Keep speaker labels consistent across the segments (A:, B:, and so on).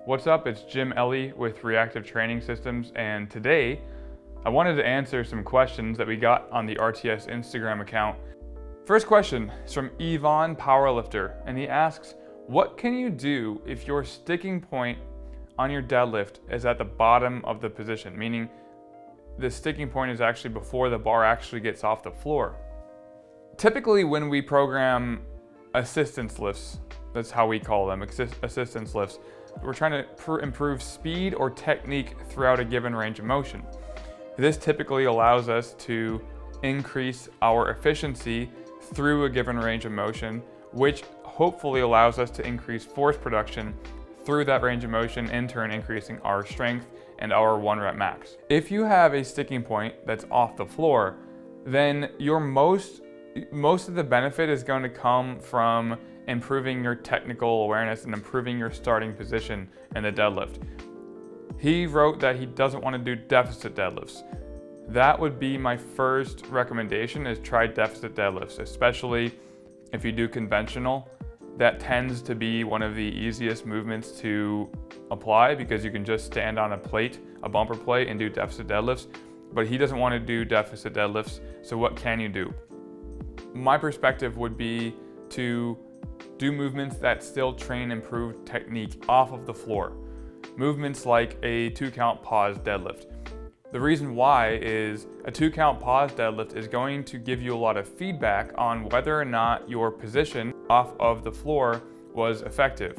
A: What's up? It's Jim Ellie with Reactive Training Systems, and today I wanted to answer some questions that we got on the RTS Instagram account. First question is from Yvonne Powerlifter, and he asks, what can you do if your sticking point on your deadlift is at the bottom of the position, meaning the sticking point is actually before the bar actually gets off the floor? Typically when we program assistance lifts, that's how we call them, assistance lifts, we're trying to improve speed or technique throughout a given range of motion. This typically allows us to increase our efficiency through a given range of motion, which hopefully allows us to increase force production through that range of motion, in turn increasing our strength and our 1 rep max. If you have a sticking point that's off the floor, then your most of the benefit is going to come from improving your technical awareness and improving your starting position in the deadlift. He wrote that he doesn't want to do deficit deadlifts. That would be my first recommendation, is try deficit deadlifts, especially if you do conventional. That tends to be one of the easiest movements to apply because you can just stand on a plate, a bumper plate, and do deficit deadlifts. But he doesn't want to do deficit deadlifts, so what can you do? My perspective would be to do movements that still train improved technique off of the floor. Movements like a 2-count pause deadlift. The reason why is a 2-count pause deadlift is going to give you a lot of feedback on whether or not your position off of the floor was effective.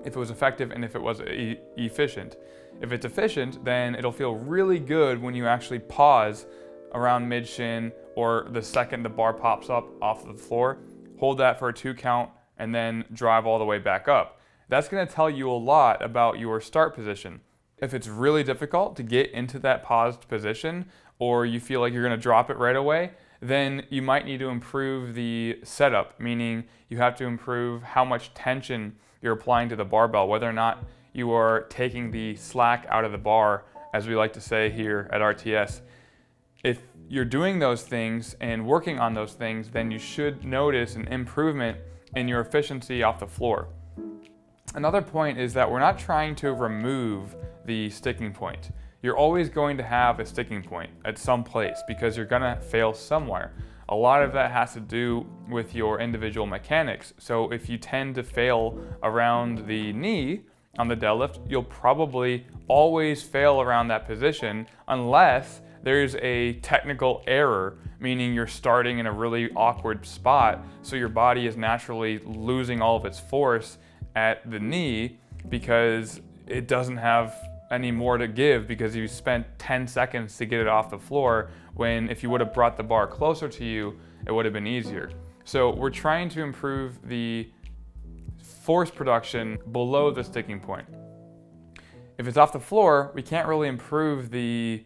A: If it was effective and if it was efficient. If it's efficient, then it'll feel really good when you actually pause around mid-shin or the second the bar pops up off of the floor. Hold that for a 2-count and then drive all the way back up. That's going to tell you a lot about your start position. If it's really difficult to get into that paused position, or you feel like you're going to drop it right away, then you might need to improve the setup, meaning you have to improve how much tension you're applying to the barbell, whether or not you are taking the slack out of the bar, as we like to say here at RTS. If you're doing those things and working on those things, then you should notice an improvement in your efficiency off the floor. Another point is that we're not trying to remove the sticking point. You're always going to have a sticking point at some place because you're gonna fail somewhere. A lot of that has to do with your individual mechanics. So if you tend to fail around the knee on the deadlift, you'll probably always fail around that position unless there's a technical error, meaning you're starting in a really awkward spot, so your body is naturally losing all of its force at the knee because it doesn't have any more to give because you spent 10 seconds to get it off the floor, when if you would have brought the bar closer to you, it would have been easier. So we're trying to improve the force production below the sticking point. If it's off the floor, we can't really improve the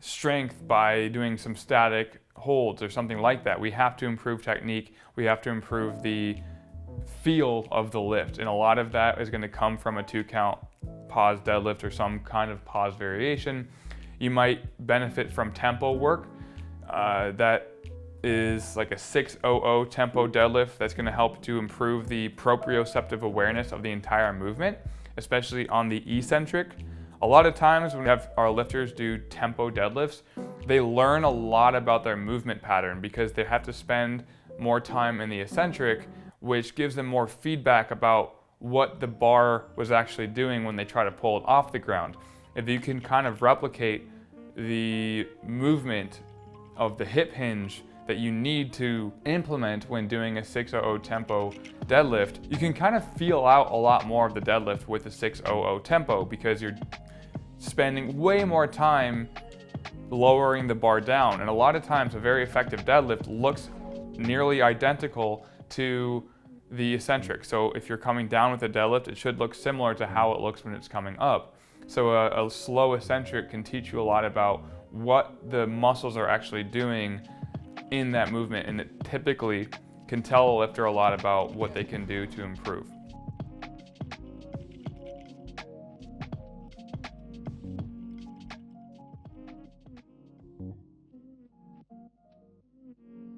A: strength by doing some static holds or something like that. We have to improve technique. We have to improve the feel of the lift. And a lot of that is going to come from a 2-count pause deadlift or some kind of pause variation. You might benefit from tempo work. That is like a 600 tempo deadlift that's going to help to improve the proprioceptive awareness of the entire movement, especially on the eccentric. A lot of times when we have our lifters do tempo deadlifts, they learn a lot about their movement pattern because they have to spend more time in the eccentric, which gives them more feedback about what the bar was actually doing when they try to pull it off the ground. If you can kind of replicate the movement of the hip hinge that you need to implement when doing a 600 tempo deadlift, you can kind of feel out a lot more of the deadlift with the 600 tempo because you're spending way more time lowering the bar down. And a lot of times a very effective deadlift looks nearly identical to the eccentric. So if you're coming down with a deadlift, it should look similar to how it looks when it's coming up. So a slow eccentric can teach you a lot about what the muscles are actually doing in that movement, and it typically can tell a lifter a lot about what they can do to improve.